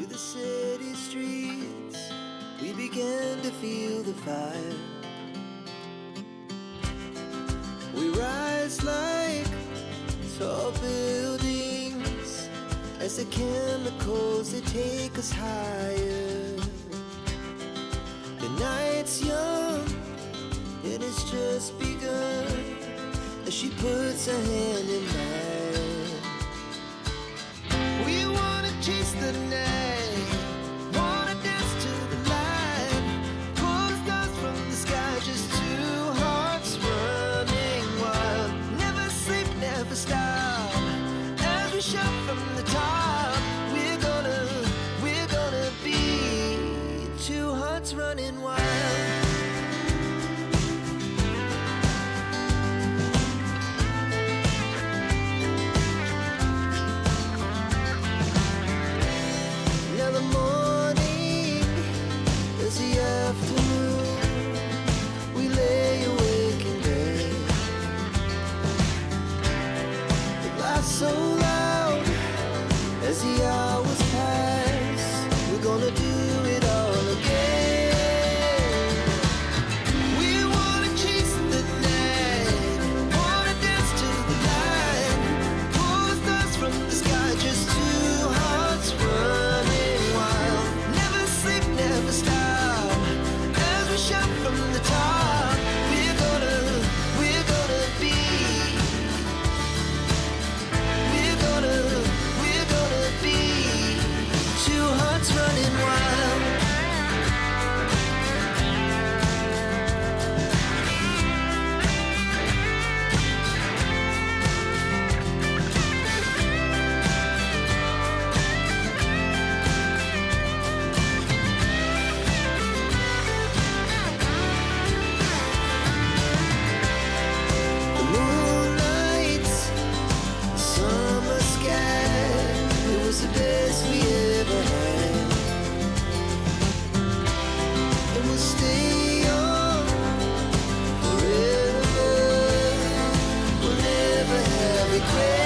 to the city streets, we began to feel the fire. We rise like tall buildings as the chemicals they take us higher. The night's young and it's just begun as she puts her hand in mine. We wanna chase the night, wanna dance to the light, pull the stars from the sky, just two hearts running wild. Never sleep, never stop, as we shout from the top. We're gonna be two hearts running wild. So loud as the hours pass, we're gonna do it all again. We wanna chase the night, wanna dance to the light, pull the stars from the sky, just two hearts running wild. Never sleep, never stop, as we shout from the top. We're gonna be, we're gonna be two hearts running wild. The moonlight, summer sky, it was the best we ever had. And we'll stay on forever, we'll never have regret.